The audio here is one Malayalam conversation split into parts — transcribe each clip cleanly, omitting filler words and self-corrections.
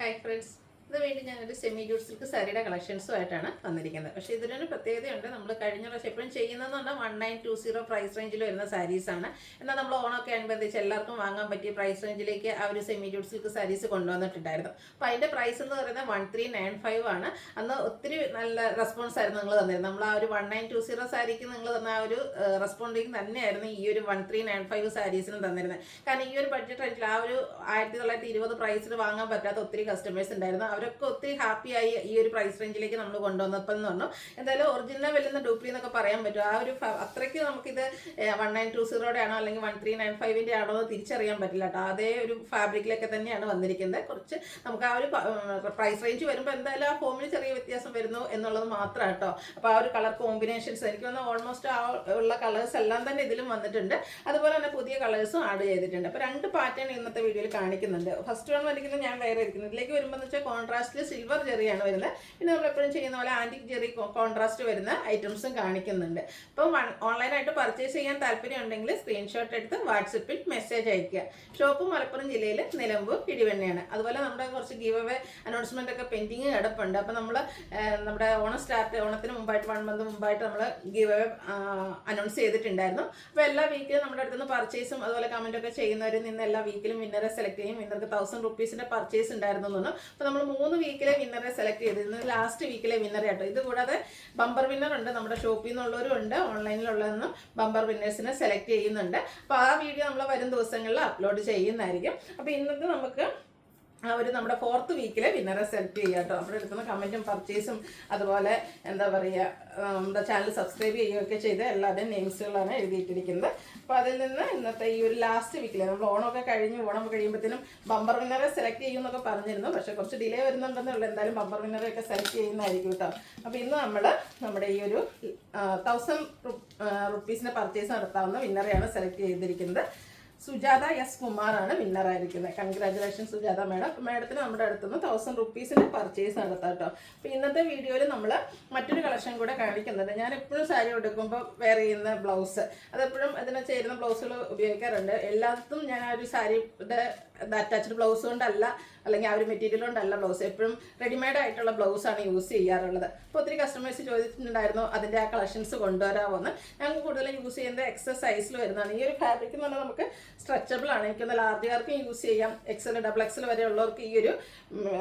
ഹായ് ഫ്രണ്ട്സ്, ഇത് വേണ്ടി ഞാനൊരു സെമി ജൂട്ട് സിൽക്ക് സാരിയുടെ കളക്ഷൻസുമായിട്ടാണ് വന്നിരിക്കുന്നത്. പക്ഷേ ഇതിനൊരു പ്രത്യേകതയുണ്ട്. നമ്മൾ കഴിഞ്ഞ പ്രാവശ്യം എപ്പോഴും ചെയ്യുന്നതെന്ന് പറഞ്ഞാൽ 1920 പ്രൈസ് റേഞ്ചിൽ വരുന്ന സാരീസാണ്. എന്നാൽ നമ്മൾ ഓണമൊക്കെ അനുബന്ധിച്ച് എല്ലാവർക്കും വാങ്ങാൻ പറ്റിയ പ്രൈസ് റേഞ്ചിലേക്ക് ആ ഒരു സെമി ജൂട്ട് സിൽക്ക് സാരീസ് കൊണ്ടുവന്നിട്ടുണ്ടായിരുന്നു. അപ്പോൾ അതിൻ്റെ പ്രൈസ് എന്ന് പറയുന്നത് 1395 ആണ്. അന്ന് ഒത്തിരി നല്ല റെസ്പോൺസ് ആയിരുന്നു നിങ്ങൾ തന്നിരുന്നത്. നമ്മൾ ആ ഒരു 1920 സാരിക്ക് നിങ്ങൾ തന്ന ആ ഒരു റെസ്പോണ്ടിങ് തന്നെയായിരുന്നു ഈ ഒരു 1395 സാരീസിനും തന്നിരുന്നത്. കാരണം ഈ ഒരു ബഡ്ജറ്റ് റേഞ്ചിൽ ആ ഒരു 1920 പ്രൈസിൽ വാങ്ങാൻ പറ്റാത്ത ഒത്തിരി കസ്റ്റമേഴ്സ് ഉണ്ടായിരുന്നു. അവരൊക്കെ ഒത്തിരി ഹാപ്പിയായി ഈ ഒരു പ്രൈസ് റേഞ്ചിലേക്ക് നമ്മൾ കൊണ്ടുവന്നപ്പോൾ എന്ന് പറഞ്ഞു. എന്തായാലും ഒറിജിനൽ വെല്ലുന്ന ഡ്യൂപ്ലി എന്നൊക്കെ പറയാൻ പറ്റും. ആ ഒരു അത്രയ്ക്ക് നമുക്കിത് 1920 ആണോ അല്ലെങ്കിൽ 1395 ആണോ എന്ന് തിരിച്ചറിയാൻ പറ്റില്ല കേട്ടോ. അതേ ഒരു ഫാബ്രിക്കിലൊക്കെ തന്നെയാണ് വന്നിരിക്കുന്നത്. കുറച്ച് നമുക്ക് ആ ഒരു പ്രൈസ് റേഞ്ച് വരുമ്പോൾ എന്തായാലും ആ ഫോമിൽ ചെറിയ വ്യത്യാസം വരുന്നു എന്നുള്ളത് മാത്രമാണ് കേട്ടോ. അപ്പോൾ ആ ഒരു കളർ കോമ്പിനേഷൻസ് എനിക്ക് തോന്നുന്നു ഓൾമോസ്റ്റ് ആ ഉള്ള കളേഴ്സ് എല്ലാം തന്നെ ഇതിലും വന്നിട്ടുണ്ട്. അതുപോലെ തന്നെ പുതിയ കളേഴ്സും ആഡ് ചെയ്തിട്ടുണ്ട്. അപ്പോൾ രണ്ട് പാറ്റേൺ ഇന്നത്തെ വീഡിയോയിൽ കാണിക്കുന്നുണ്ട്. ഫസ്റ്റ് വൺ വന്നിരിക്കുന്നത് ഞാൻ വേറെ ഇരിക്കുന്നത്. ഇതിലേക്ക് വരുമ്പോൾ എന്ന് വെച്ചാൽ കോൺട്രാസ്റ്റിൽ സിൽവർ ജെറിയാണ് വരുന്നത്. പിന്നെ നമ്മൾ എപ്പോഴും ചെയ്യുന്ന പോലെ ആൻറ്റിക് ജെറി കോൺട്രാസ്റ്റ് വരുന്ന ഐറ്റംസും കാണിക്കുന്നുണ്ട്. അപ്പോൾ ഓൺലൈനായിട്ട് പർച്ചേസ് ചെയ്യാൻ താല്പര്യം ഉണ്ടെങ്കിൽ സ്ക്രീൻഷോട്ട് എടുത്ത് വാട്സപ്പിൽ മെസ്സേജ് അയയ്ക്കുക. ഷോപ്പ് മലപ്പുറം ജില്ലയിൽ നിലമ്പൂർ ഇടിവണ്ണയാണ്. അതുപോലെ നമ്മുടെ കുറച്ച് ഗീവ് അവേ അനൗൺസ്മെൻ്റ് ഒക്കെ പെൻഡിങ് കിടപ്പുണ്ട്. അപ്പോൾ നമ്മൾ നമ്മുടെ ഓണത്തിന് മുമ്പായിട്ട് 1 മന്ത് മുമ്പായിട്ട് നമ്മൾ ഗീവ് അവേ അനൗൺസ് ചെയ്തിട്ടുണ്ടായിരുന്നു. അപ്പോൾ എല്ലാ വീക്കിലും നമ്മുടെ അടുത്തുനിന്ന് പർച്ചേസും അതുപോലെ കമൻ്റ് ഒക്കെ ചെയ്യുന്നവരിൽ നിന്ന് എല്ലാ വീക്കിലും വിന്നറെ സെലക്ട് ചെയ്യും. വിന്നർക്ക് 1000 റുപ്പീസിൻ്റെ പർച്ചേസ് ഉണ്ടായിരുന്നു എന്ന് പറഞ്ഞു. അപ്പോൾ നമ്മൾ 3 വീക്കിലെ വിന്നറെ സെലക്ട് ചെയ്തിരുന്നത് ലാസ്റ്റ് വീക്കിലെ വിന്നറെ ആട്ടോ. ഇത് കൂടാതെ ബമ്പർ വിന്നർ ഉണ്ട്, നമ്മുടെ ഷോപ്പിൽ നിന്നുള്ളവരും ഉണ്ട്, ഓൺലൈനിലുള്ളതെന്നും ബമ്പർ വിന്നേഴ്സിനെ സെലക്ട് ചെയ്യുന്നുണ്ട്. അപ്പോൾ ആ വീഡിയോ നമ്മൾ വരും ദിവസങ്ങളിൽ അപ്ലോഡ് ചെയ്യുന്നതായിരിക്കും. അപ്പോൾ ഇന്നത്തെ നമുക്ക് ആ ഒരു നമ്മുടെ 4th വീക്കിലെ വിന്നറെ സെലക്ട് ചെയ്യുക കേട്ടോ. അവിടെ എടുക്കുന്ന കമൻറ്റും പർച്ചേസും അതുപോലെ എന്താ പറയുക നമ്മുടെ ചാനൽ സബ്സ്ക്രൈബ് ചെയ്യുകയൊക്കെ ചെയ്ത് എല്ലാവരുടെയും നെയിംസുകളാണ് എഴുതിയിട്ടിരിക്കുന്നത്. അപ്പോൾ അതിൽ നിന്ന് ഇന്നത്തെ ഈ ഒരു ലാസ്റ്റ് വീക്കിൽ നമ്മൾ ഓണമൊക്കെ കഴിയുമ്പോഴത്തേനും ബമ്പർ വിന്നറെ സെലക്ട് ചെയ്യുമെന്നൊക്കെ പറഞ്ഞിരുന്നു. പക്ഷേ കുറച്ച് ഡിലേ വരുന്നുണ്ടെന്നുള്ളൂ. എന്തായാലും ബമ്പർ വിന്നറെയൊക്കെ സെലക്ട് ചെയ്യുന്നതായിരിക്കും കേട്ടോ. അപ്പോൾ ഇന്ന് നമ്മുടെ ഈ ഒരു 1000 റുപ്പീസിൻ്റെ പർച്ചേസ് നടത്താവുന്ന വിന്നറെയാണ് സെലക്ട് ചെയ്തിരിക്കുന്നത്. സുജാത എസ് കുമാറാണ് വിന്നറായിരിക്കുന്നത്. Congratulation Sujatha madam. മാഡത്തിന് നമ്മുടെ അടുത്തുനിന്ന് 1000 റുപ്പീസിൻ്റെ പർച്ചേസ് നടത്താം കേട്ടോ. അപ്പോൾ ഇന്നത്തെ വീഡിയോയിൽ നമ്മൾ മറ്റൊരു കളക്ഷൻ കൂടെ കാണിക്കുന്നുണ്ട്. ഞാൻ എപ്പോഴും സാരി എടുക്കുമ്പോൾ വെയർ ചെയ്യുന്ന ബ്ലൗസ്, അതെപ്പോഴും അതിന് ചേരുന്ന ബ്ലൗസുകൾ ഉപയോഗിക്കാറുണ്ട്. എല്ലാത്തും ഞാൻ ആ ഒരു സാരിയുടെ അറ്റാച്ച്ഡ് ബ്ലൗസ് കൊണ്ടല്ല അല്ലെങ്കിൽ ആ ഒരു മെറ്റീരിയൽ കൊണ്ടല്ല ബ്ലൗസ്, എപ്പോഴും റെഡിമെയ്ഡ് ആയിട്ടുള്ള ബ്ലൗസാണ് യൂസ് ചെയ്യാറുള്ളത്. അപ്പോൾ ഒത്തിരി കസ്റ്റമേഴ്സ് ചോദിച്ചിട്ടുണ്ടായിരുന്നു അതിൻ്റെ ആ കളക്ഷൻസ് കൊണ്ടുവരാമെന്ന്. ഞങ്ങൾക്ക് കൂടുതലും യൂസ് ചെയ്യുന്നത് എക്സൽ സൈസിൽ വരുന്നതാണ്. ഈ ഒരു ഫാബ്രിക് എന്ന് പറഞ്ഞാൽ നമുക്ക് സ്ട്രെച്ചബിൾ ആണ്. എനിക്കൊന്ന് ലാർജുകാർക്കും യൂസ് ചെയ്യാം, എക്സൽ ഡബിൾ എക്സൽ വരെ ഉള്ളവർക്ക് ഈ ഒരു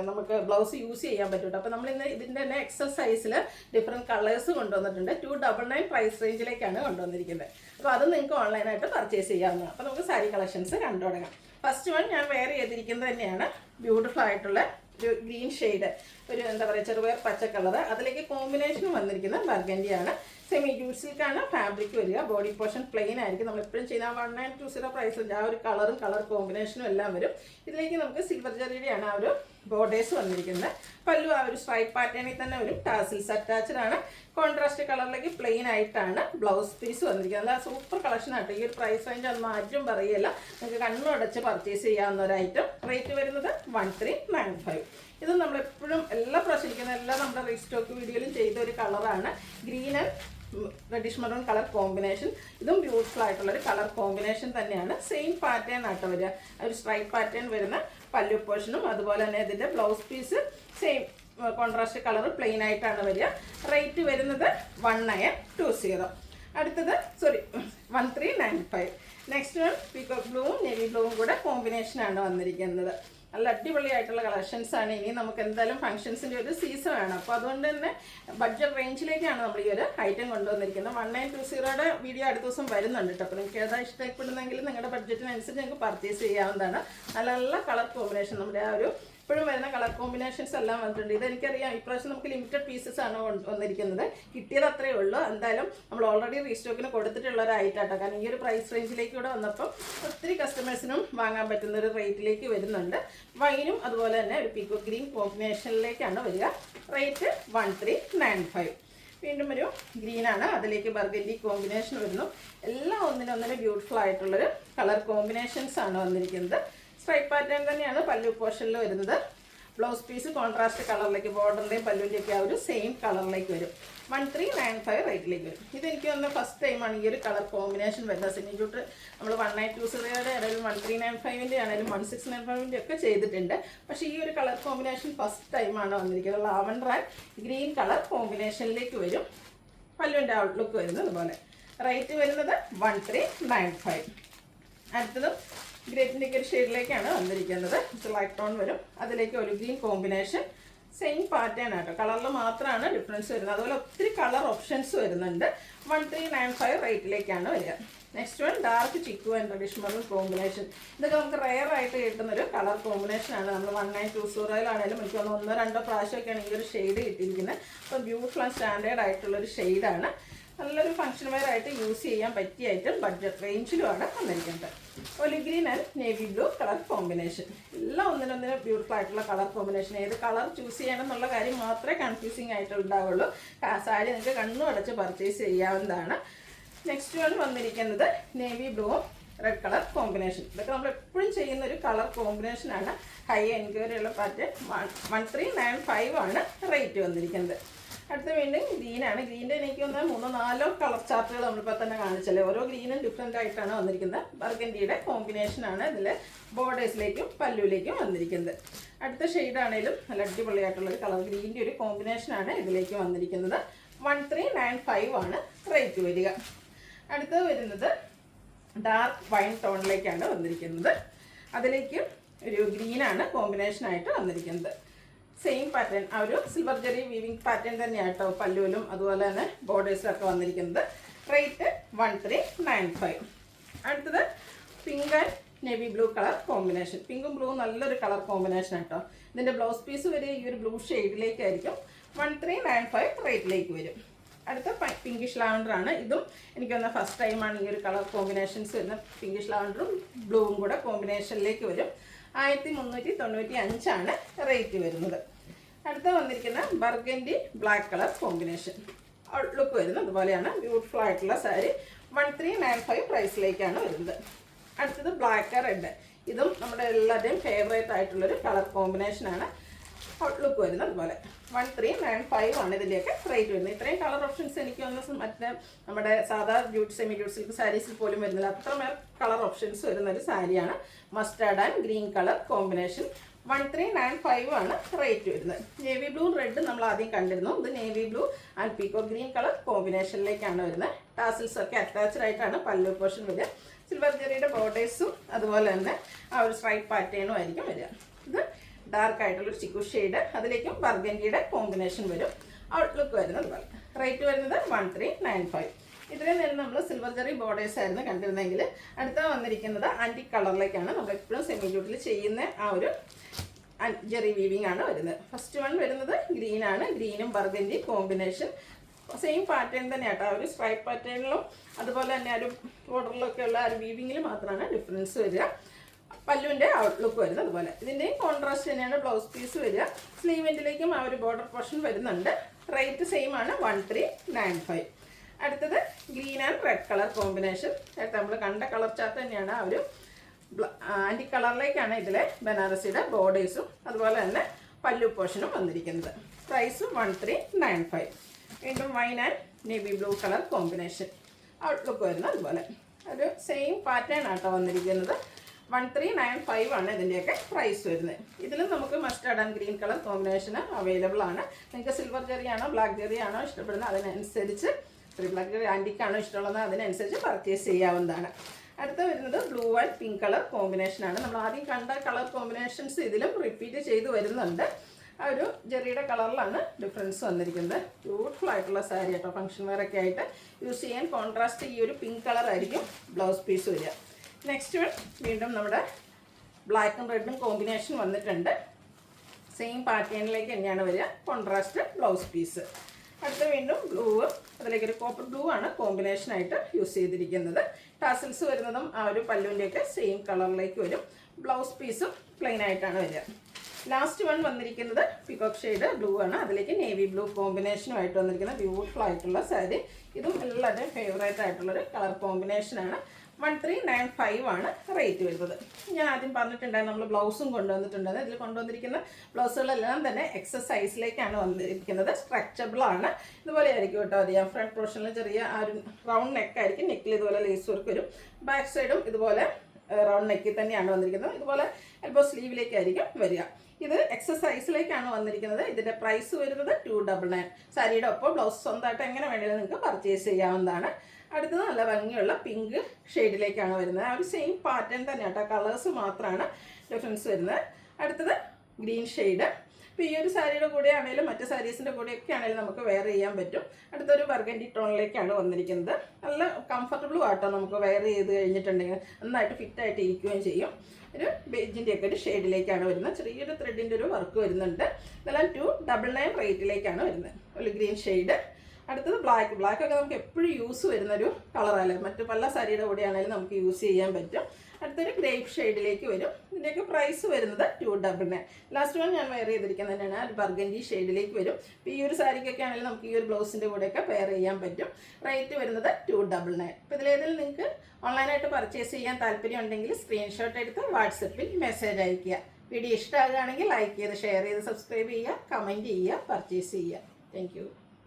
നമുക്ക് ബ്ലൗസ് യൂസ് ചെയ്യാൻ പറ്റും. അപ്പോൾ നമ്മൾ ഇന്ന് ഇതിൻ്റെ തന്നെ എക്സൽ സൈസിൽ ഡിഫറെൻറ്റ് കളേഴ്സ് കൊണ്ടുവന്നിട്ടുണ്ട്. 299 പ്രൈസ് റേഞ്ചിലേക്കാണ് കൊണ്ടുവന്നിരിക്കുന്നത്. അപ്പോൾ അത് നിങ്ങൾക്ക് ഓൺലൈനായിട്ട് പർച്ചേസ് ചെയ്യാവുന്നതാണ്. അപ്പോൾ നമുക്ക് സാരി കളക്ഷൻസ് കണ്ടു തുടങ്ങാം. ഫസ്റ്റ് വൺ ഞാൻ വെയർ ചെയ്തിരിക്കുന്നത് തന്നെയാണ് ബ്യൂട്ടിഫുൾ ആയിട്ടുള്ള ഒരു ഗ്രീൻ ഷെയ്ഡ്, ഒരു എന്താ പറയുക ചെറുപയർ പച്ച കളർ. അതിലേക്ക് കോമ്പിനേഷൻ വന്നിരിക്കുന്ന ബർഗൻഡിയാണ്. സെമി ജൂട്ട് സിൽക്കാണ് ഫാബ്രിക് വരിക. ബോഡി പോർഷൻ പ്ലെയിൻ ആയിരിക്കും. നമ്മൾ എപ്പോഴും ചെയ്യുന്ന 1920 പ്രൈസ് ആ ഒരു കളറും കളർ കോമ്പിനേഷനും എല്ലാം വരും. ഇതിലേക്ക് നമുക്ക് സിൽവർ ജെറിയുടെയാണ് ആ ഒരു ബോർഡേഴ്സ് വന്നിരിക്കുന്നത്. പല്ലു ആ ഒരു സ്ട്രൈപ്പ് പാറ്റേണിൽ തന്നെ വരും. ടാസിൽസ് അറ്റാച്ച്ഡ് ആണ്. കോൺട്രാസ്റ്റ് കളറിലേക്ക് പ്ലെയിൻ ആയിട്ടാണ് ബ്ലൗസ് പീസ് വന്നിരിക്കുന്നത്. നല്ല സൂപ്പർ കളക്ഷൻ ആയിട്ട് ഈ ഒരു പ്രൈസ് റേഞ്ച് ഒന്നും ആരും പറയില്ല. നിങ്ങൾക്ക് കണ്ണുടച്ച് പർച്ചേസ് ചെയ്യാവുന്ന ഒരു ഐറ്റം. റേറ്റ് വരുന്നത് 1395. ഇത് നമ്മളെപ്പോഴും എല്ലാ പ്രാവശ്യം എല്ലാം നമ്മുടെ റീസ്റ്റോക്ക് വീഡിയോയിലും ചെയ്ത ഒരു കളറാണ്. Green and reddish maroon colour combination. ഇതും ബ്യൂട്ടിഫുൾ ആയിട്ടുള്ളൊരു കളർ കോമ്പിനേഷൻ തന്നെയാണ്. സെയിം പാറ്റേൺ ആയിട്ട് വരിക. ഒരു സ്ട്രൈപ്പ് പാറ്റേൺ വരുന്ന പല്ലു പോർഷനും അതുപോലെ തന്നെ ഇതിൻ്റെ blouse piece same contrast colour plain ആയിട്ടാണ് വരിക. റേറ്റ് വരുന്നത് 1920. അടുത്തത് 1395. നെക്സ്റ്റ് വൺ പീകോക്ക് ബ്ലൂവും നേവി ബ്ലൂവും കൂടെ കോമ്പിനേഷനാണ് വന്നിരിക്കുന്നത്. നല്ല അടിപൊളിയായിട്ടുള്ള കളക്ഷൻസാണ്. ഇനി നമുക്ക് എന്തായാലും ഫംഗ്ഷൻസിൻ്റെ ഒരു സീസൺ ആണ്. അപ്പോൾ അതുകൊണ്ട് തന്നെ ബഡ്ജറ്റ് റേഞ്ചിലേക്കാണ് നമ്മൾ ഈ ഒരു ഐറ്റം കൊണ്ടുവന്നിരിക്കുന്നത്. 1920 വീഡിയോ അടുത്ത ദിവസം വരുന്നുണ്ട് കേട്ടോ. അപ്പോൾ നിങ്ങൾക്ക് ഏതാ ഇഷ്ടപ്പെടുന്നെങ്കിൽ നിങ്ങളുടെ ബഡ്ജറ്റിനനുസരിച്ച് നിങ്ങൾക്ക് പർച്ചേസ് ചെയ്യാവുന്നതാണ്. നല്ല നല്ല കളർ കോമ്പിനേഷൻ നമ്മുടെ ആ ഒരു ഇപ്പോഴും വരുന്ന കളർ കോമ്പിനേഷൻസ് എല്ലാം വന്നിട്ടുണ്ട്. ഇതെനിക്കറിയാം ഇപ്രാവശ്യം നമുക്ക് ലിമിറ്റഡ് പീസസ് ആണ് വന്നിരിക്കുന്നത്. കിട്ടിയത് അത്രയേ ഉള്ളൂ. എന്തായാലും നമ്മൾ ഓൾറെഡി റീസ്റ്റോക്കിന് കൊടുത്തിട്ടുള്ള ഒരു ഐറ്റാട്ടോ. കാരണം ഈ ഒരു പ്രൈസ് റേഞ്ചിലേക്ക് കൂടെ വന്നപ്പോൾ ഒത്തിരി കസ്റ്റമേഴ്സിനും വാങ്ങാൻ പറ്റുന്ന ഒരു റേറ്റിലേക്ക് വരുന്നുണ്ട്. വൈനും അതുപോലെ തന്നെ ഒരു പീകോക്ക് ഗ്രീൻ കോമ്പിനേഷനിലേക്കാണ് വരിക. റേറ്റ് 1395. വീണ്ടും ഒരു ഗ്രീനാണ്, അതിലേക്ക് ബർഗൻഡി കോമ്പിനേഷൻ വരുന്നു. എല്ലാം ഒന്നിനൊന്നിന് ബ്യൂട്ടിഫുൾ ആയിട്ടുള്ളൊരു കളർ കോമ്പിനേഷൻസ് ആണ് വന്നിരിക്കുന്നത്. സ്ട്രൈപ്പ് പാറ്റേൺ തന്നെയാണ് പല്ലു പോർഷനിൽ വരുന്നത്. ബ്ലൗസ് പീസ് കോൺട്രാസ്റ്റ് കളറിലേക്ക് ബോർഡറിൻ്റെയും പല്ലുവിൻ്റെയൊക്കെ ആ ഒരു സെയിം കളറിലേക്ക് വരും. 1395 റേറ്റിലേക്ക് വരും. ഇതെനിക്ക് വന്ന ഫസ്റ്റ് ടൈമാണ് ഈ ഒരു കളർ കോമ്പിനേഷൻ വരുന്നത്. സെമിജൂട്ട് നമ്മൾ 1920 ആണെങ്കിലും 1395 ആണെങ്കിലും 1695 ഒക്കെ ചെയ്തിട്ടുണ്ട്. പക്ഷേ ഈ ഒരു കളർ കോമ്പിനേഷൻ ഫസ്റ്റ് ടൈമാണ് വന്നിരിക്കുന്നത്. ലാവൻഡർ ആൻഡ് ഗ്രീൻ കളർ കോമ്പിനേഷനിലേക്ക് വരും. പല്ലുവിൻ്റെ ഔട്ട്ലുക്ക് വരുന്നത് അതുപോലെ. റേറ്റ് വരുന്നത് 1395. അടുത്തതും ഗ്രേപ്പിൻ്റെ ഒരു ഷെയ്ഡിലേക്കാണ് വന്നിരിക്കുന്നത്. ലൈറ്റ് ടോൺ വരും, അതിലേക്ക് ഒരു ഗ്രീൻ കോമ്പിനേഷൻ. സെയിം പാറ്റേൺ ആട്ടോ, കളറിൽ മാത്രമാണ് ഡിഫറൻസ് വരുന്നത്. അതുപോലെ ഒത്തിരി കളർ ഓപ്ഷൻസ് വരുന്നുണ്ട്. 1395 റേറ്റിലേക്കാണ് വരിക. Next one dark chikoo and traditional combination. ഇതൊക്കെ നമുക്ക് റെയർ ആയിട്ട് കിട്ടുന്നൊരു കളർ കോമ്പിനേഷനാണ്. നമ്മൾ 1920 എനിക്ക് തോന്നുന്നു 1-2 പ്രാവശ്യമൊക്കെയാണ് ഈ ഒരു ഷെയ്ഡ് കിട്ടിയിരിക്കുന്നത്. അപ്പോൾ ബ്യൂട്ടിഫുൾ ആൻഡ് സ്റ്റാൻഡേർഡ് ആയിട്ടുള്ളൊരു ഷെയ്ഡാണ്. നല്ലൊരു ഫംഗ്ഷൻ വെയർ ആയിട്ട് യൂസ് ചെയ്യാൻ പറ്റിയ ഐറ്റം. ബഡ്ജറ്റ് റേഞ്ചിലുമാണ് വന്നിരിക്കുന്നത്. Olive green and navy blue colour combination. എല്ലാം ഒന്നിനൊന്നിനും ബ്യൂട്ടിഫുൾ ആയിട്ടുള്ള കളർ കോമ്പിനേഷൻ. ഏത് കളർ ചൂസ് ചെയ്യണം എന്നുള്ള കാര്യം മാത്രമേ കൺഫ്യൂസിങ് ആയിട്ട് ഉണ്ടാവുള്ളൂ. സാരി നിങ്ങൾക്ക് കണ്ണും അടച്ച് പർച്ചേസ് ചെയ്യാവുന്നതാണ്. നെക്സ്റ്റ് വൺ വന്നിരിക്കുന്നത് നേവി ബ്ലൂവും റെഡ് കളർ കോമ്പിനേഷൻ. ഇതൊക്കെ നമ്മൾ എപ്പോഴും ചെയ്യുന്ന ഒരു കളർ കോമ്പിനേഷനാണ്. ഹൈ എൻക്വയറി ഉള്ള പാറ്റേൺ. 1395 ആണ് റേറ്റ് വന്നിരിക്കുന്നത്. അടുത്ത വീണ്ടും ഗ്രീനാണ്. ഗ്രീൻ്റെ എനിക്ക് ഒന്ന് 3-4 കളർ ചാർട്ടുകൾ നമ്മളിപ്പോൾ തന്നെ കാണിച്ചല്ലേ. ഓരോ ഗ്രീനും ഡിഫറെൻ്റ് ആയിട്ടാണ് വന്നിരിക്കുന്നത്. ബർഗൻഡിയുടെ കോമ്പിനേഷനാണ് ഇതിൽ ബോർഡേഴ്സിലേക്കും പല്ലുവിലേക്കും വന്നിരിക്കുന്നത്. അടുത്ത ഷെയ്ഡാണേലും നല്ല അടിപൊളിയായിട്ടുള്ളൊരു കളർ ഗ്രീൻ്റെ ഒരു കോമ്പിനേഷനാണ് ഇതിലേക്ക് വന്നിരിക്കുന്നത്. 1395 ആണ് റേറ്റ് വരിക. അടുത്തത് വരുന്നത് ഡാർക്ക് വൈൻ ടോണിലേക്കാണ് വന്നിരിക്കുന്നത്. അതിലേക്ക് ഒരു ഗ്രീനാണ് കോമ്പിനേഷനായിട്ട് വന്നിരിക്കുന്നത്. സെയിം പാറ്റേൺ, ആ ഒരു സിൽവർ ജെറി വീവിങ് പാറ്റേൺ തന്നെയാണ് കേട്ടോ പല്ലുവിലും അതുപോലെ തന്നെ ബോർഡേഴ്സിലൊക്കെ വന്നിരിക്കുന്നത്. റേറ്റ് 1395. അടുത്തത് pink and navy blue colour combination. പിങ്കും ബ്ലൂവും നല്ലൊരു കളർ കോമ്പിനേഷൻ കേട്ടോ. ഇതിൻ്റെ ബ്ലൗസ് പീസ് വരെ ഈ ഒരു ബ്ലൂ ഷെയ്ഡിലേക്കായിരിക്കും. 1395 റേറ്റിലേക്ക് വരും. അടുത്ത പിങ്കിഷ് ലാവൻഡർ ആണ്. ഇതും എനിക്ക് വന്ന ഫസ്റ്റ് ടൈമാണ് ഈ ഒരു കളർ കോമ്പിനേഷൻസ് വരുന്നത്. പിങ്കിഷ് ലാവൻഡറും ബ്ലൂവും കൂടെ കോമ്പിനേഷനിലേക്ക് വരും. 1395 ആണ് റേറ്റ് വരുന്നത്. അടുത്ത വന്നിരിക്കുന്ന burgundy black colour combination. Outlook വരുന്നത് അതുപോലെയാണ്. ബ്യൂട്ടിഫുൾ ആയിട്ടുള്ള സാരി. 1395 പ്രൈസിലേക്കാണ് വരുന്നത്. അടുത്തത് ബ്ലാക്ക് റെഡ്. ഇതും നമ്മുടെ എല്ലാവരുടെയും ഫേവറേറ്റ് ആയിട്ടുള്ളൊരു കളർ കോമ്പിനേഷനാണ്. ഔട്ട്ലുക്ക് വരുന്നത് അതുപോലെ. 1395 ആണ് ഇതിൻ്റെയൊക്കെ റേറ്റ് വരുന്നത്. ഇത്രയും കളർ ഓപ്ഷൻസ് എനിക്ക് വന്ന മറ്റേ നമ്മുടെ സാധാ സെമി ജൂട്ട് സിൽക്ക് സാരീസിൽ പോലും വരുന്നില്ല. അത്രമേൽ കളർ ഓപ്ഷൻസ് വരുന്നൊരു സാരിയാണ്. Mustard and green colour combination. 1395 ആണ് റേറ്റ് വരുന്നത്. നേവി ബ്ലൂ റെഡ് നമ്മൾ ആദ്യം കണ്ടിരുന്നു. ഇത് navy blue and peacock green colour കോമ്പിനേഷനിലേക്കാണ് വരുന്നത്. ടാസിൽസ് ഒക്കെ അറ്റാച്ച്ഡ് ആയിട്ടാണ് പല്ലു പോർഷൻ വരിക. സിൽവർ ജെറിയുടെ ബോർഡേഴ്സും അതുപോലെ തന്നെ ആ ഒരു സ്ട്രൈപ്പ് പാറ്റേണും ആയിരിക്കും വരിക. ഇത് ഡാർക്ക് ആയിട്ടുള്ളൊരു ചിക്കു ഷെയ്ഡ്, അതിലേക്കും ബർഗൻഡിയുടെ കോമ്പിനേഷൻ വരും. ഔട്ട്ലുക്ക് വരുന്നത് അതുപോലെ. റേറ്റ് വരുന്നത് 1395. ഇത്രയും നേരം നമ്മൾ സിൽവർ ജെറി ബോർഡേഴ്സ് ആയിരുന്നു കണ്ടിരുന്നെങ്കിൽ അടുത്ത വന്നിരിക്കുന്നത് ആൻറ്റിക് കളറിലേക്കാണ്. നമ്മൾ എപ്പോഴും സെമി ജൂട്ടിൽ ചെയ്യുന്ന ആ ഒരു ജെറി വീവിങ് ആണ് വരുന്നത്. ഫസ്റ്റ് വൺ വരുന്നത് ഗ്രീനാണ്. ഗ്രീനും ബർഗൻഡി കോമ്പിനേഷൻ. സെയിം പാറ്റേൺ തന്നെയാട്ടോ. ആ ഒരു സ്ട്രൈപ്പ് പാറ്റേണിലും അതുപോലെ തന്നെ ആ ഒരു ബോർഡറിലൊക്കെ ഉള്ള ആ ഒരു വീവിങ്ങിൽ മാത്രമാണ് ഡിഫറൻസ് വരിക. പല്ലുവിൻ്റെ ഔട്ട്ലുക്ക് വരുന്നത് അതുപോലെ. ഇതിൻ്റെയും കോൺട്രാസ്റ്റ് തന്നെയാണ് ബ്ലൗസ് പീസ് വരിക. സ്ലീവെൻറ്റിലേക്കും ആ ഒരു ബോർഡർ പോർഷൻ വരുന്നുണ്ട്. റേറ്റ് സെയിം ആണ് 1395. അടുത്തത് green and red colour combination. നേരത്തെ നമ്മൾ കണ്ട കളർ ചാർട്ട് തന്നെയാണ്. ആ ഒരു ആൻറ്റി കളറിലേക്കാണ് ഇതിലെ ബനാറസിയുടെ ബോർഡേഴ്സും അതുപോലെ തന്നെ പല്ലു പോർഷനും വന്നിരിക്കുന്നത്. പ്രൈസ് 1395. വീണ്ടും wine and navy blue colour combination. Outlook വരുന്നത് അതുപോലെ. ഒരു സെയിം പാറ്റേൺ ആട്ടോ വന്നിരിക്കുന്നത്. 1395 ആണ് ഇതിൻ്റെയൊക്കെ പ്രൈസ് വരുന്നത്. ഇതിലും നമുക്ക് mustard and green colour combination available ആണ്. നിങ്ങൾക്ക് സിൽവർ ജെറി ആണോ ബ്ലാക്ക് ജെറി ആണോ ഇഷ്ടപ്പെടുന്നത് അതിനനുസരിച്ച്, ബ്ലാക്ക് ജെറി ആൻറ്റിക്കാണോ ഇഷ്ടമുള്ളത് അതിനനുസരിച്ച് പർച്ചേസ് ചെയ്യാവുന്നതാണ്. അടുത്ത വരുന്നത് ബ്ലൂ ആൻഡ് പിങ്ക് കളർ കോമ്പിനേഷനാണ്. നമ്മൾ ആദ്യം കണ്ട കളർ കോമ്പിനേഷൻസ് ഇതിലും റിപ്പീറ്റ് ചെയ്ത് വരുന്നുണ്ട്. ആ ഒരു ജെറിയുടെ കളറിലാണ് ഡിഫറൻസ് വന്നിരിക്കുന്നത്. ബ്യൂട്ടിഫുൾ ആയിട്ടുള്ള സാരി കേട്ടോ. ഫംഗ്ഷൻ വെയർ ഒക്കെ ആയിട്ട് യൂസ് ചെയ്യാൻ കോൺട്രാസ്റ്റ് ഈ ഒരു പിങ്ക് കളർ ആയിരിക്കും ബ്ലൗസ് പീസ് വരിക. നെക്സ്റ്റ് വൺ വീണ്ടും നമ്മുടെ ബ്ലാക്കും റെഡും കോമ്പിനേഷൻ വന്നിട്ടുണ്ട്. സെയിം പാറ്റേണിലേക്ക് തന്നെയാണ് വരിക. Contrast blouse piece. അടുത്ത വീണ്ടും ബ്ലൂ, അതിലേക്കൊരു കോപ്പർ ബ്ലൂ ആണ് കോമ്പിനേഷനായിട്ട് യൂസ് ചെയ്തിരിക്കുന്നത്. ടാസിൽസ് വരുന്നതും ആ ഒരു പല്ലുവിൻ്റെയൊക്കെ സെയിം കളറിലേക്ക് വരും. ബ്ലൗസ് പീസും പ്ലെയിൻ ആയിട്ടാണ് വരിക. ലാസ്റ്റ് വൺ വന്നിരിക്കുന്നത് പിക്കോക്ക് ഷെയ്ഡ് ബ്ലൂ ആണ്. അതിലേക്ക് നേവി ബ്ലൂ കോമ്പിനേഷനുമായിട്ട് വന്നിരിക്കുന്ന ബ്യൂട്ടിഫുൾ ആയിട്ടുള്ള സാരി. ഇതും എല്ലാവരുടെയും ഫേവറേറ്റ് ആയിട്ടുള്ളൊരു കളർ കോമ്പിനേഷനാണ്. 1395 ആണ് റേറ്റ് വരുന്നത്. ഞാൻ ആദ്യം പറഞ്ഞിട്ടുണ്ടായിരുന്നു നമ്മൾ ബ്ലൗസും കൊണ്ടുവന്നിട്ടുണ്ടായിരുന്നു. ഇതിൽ കൊണ്ടുവന്നിരിക്കുന്ന ബ്ലൗസുകളെല്ലാം തന്നെ എക്സസ് സൈസിലേക്കാണ് വന്നിരിക്കുന്നത്. സ്ട്രെച്ചബിൾ ആണ്. ഇതുപോലെ ആയിരിക്കും കേട്ടോ. അറിയാം, ഫ്രണ്ട് പോർഷനിൽ ചെറിയ ആ ഒരു റൗണ്ട് നെക്കായിരിക്കും. നെക്കിൽ ഇതുപോലെ ലേസ് വർക്ക് വരും. ബാക്ക് സൈഡും ഇതുപോലെ റൗണ്ട് നെക്കിൽ തന്നെയാണ് വന്നിരിക്കുന്നത്. ഇതുപോലെ എൽബോ സ്ലീവിലേക്കായിരിക്കും വരിക. ഇത് എക്സസ് സൈസിലേക്കാണ് വന്നിരിക്കുന്നത്. ഇതിൻ്റെ പ്രൈസ് വരുന്നത് 299. സാരിയുടെ ഒപ്പം ബ്ലൗസ് സ്വന്തമായിട്ട് എങ്ങനെ വേണമെങ്കിലും നിങ്ങൾക്ക് പർച്ചേസ് ചെയ്യാവുന്നതാണ്. അടുത്തത് നല്ല ഭംഗിയുള്ള പിങ്ക് ഷെയ്ഡിലേക്കാണ് വരുന്നത്. ആ ഒരു സെയിം പാറ്റേൺ തന്നെ കേട്ടോ, കളേഴ്സ് മാത്രമാണ് ഡിഫറൻസ് വരുന്നത്. അടുത്തത് ഗ്രീൻ ഷെയ്ഡ്. ഇപ്പോൾ ഈ ഒരു സാരിയുടെ കൂടെ ആണെങ്കിലും മറ്റു സാരീസിൻ്റെ കൂടെയൊക്കെ ആണെങ്കിലും നമുക്ക് വെയർ ചെയ്യാൻ പറ്റും. അടുത്തൊരു ബർഗൻഡി ടോണിലേക്കാണ് വന്നിരിക്കുന്നത്. നല്ല കംഫർട്ടബിളും ആട്ടോ, നമുക്ക് വെയർ ചെയ്ത് കഴിഞ്ഞിട്ടുണ്ടെങ്കിൽ നന്നായിട്ട് ഫിറ്റായിട്ട് ഇരിക്കുകയും ചെയ്യും. ഒരു ബേജിൻ്റെ ഒക്കെ ഒരു ഷെയ്ഡിലേക്കാണ് വരുന്നത്. ചെറിയൊരു ത്രെഡിൻ്റെ ഒരു വർക്ക് വരുന്നുണ്ട്. ഇതെല്ലാം 299 റേറ്റിലേക്കാണ് വരുന്നത്. ഒരു ഗ്രീൻ ഷെയ്ഡ്. അടുത്തത് ബ്ലാക്ക്. ബ്ലാക്കൊക്കെ നമുക്ക് എപ്പോഴും യൂസ് വരുന്നൊരു കളറല്ലേ, മറ്റു പല സാരിയുടെ കൂടെ ആണെങ്കിലും നമുക്ക് യൂസ് ചെയ്യാൻ പറ്റും. അടുത്തൊരു ഗ്രേപ്പ് ഷെയ്ഡിലേക്ക് വരും. ഇതിൻ്റെയൊക്കെ പ്രൈസ് വരുന്നത് 299. ലാസ്റ്റ് വൺ ഞാൻ വെയർ ചെയ്തിരിക്കുന്നത് തന്നെയാണ്. ഒരു ബർഗൻഡി ഷെയ്ഡിലേക്ക് വരും. ഇപ്പോൾ ഈ ഒരു സാരിക്കൊക്കെ ആണെങ്കിലും നമുക്ക് ഈ ഒരു ബ്ലൗസിൻ്റെ കൂടെയൊക്കെ പെയർ ചെയ്യാൻ പറ്റും. റേറ്റ് വരുന്നത് 299. ഇപ്പോൾ ഇതിലേതെങ്കിലും നിങ്ങൾക്ക് ഓൺലൈനായിട്ട് പർച്ചേസ് ചെയ്യാൻ താല്പര്യം ഉണ്ടെങ്കിൽ സ്ക്രീൻഷോട്ട് എടുത്ത് വാട്സപ്പിൽ മെസ്സേജ് അയയ്ക്കുക. വീഡിയോ ഇഷ്ടമാകുകയാണെങ്കിൽ ലൈക്ക് ചെയ്ത് ഷെയർ ചെയ്ത് സബ്സ്ക്രൈബ് ചെയ്യുക, കമൻറ്റ് ചെയ്യുക, പർച്ചേസ് ചെയ്യുക. താങ്ക്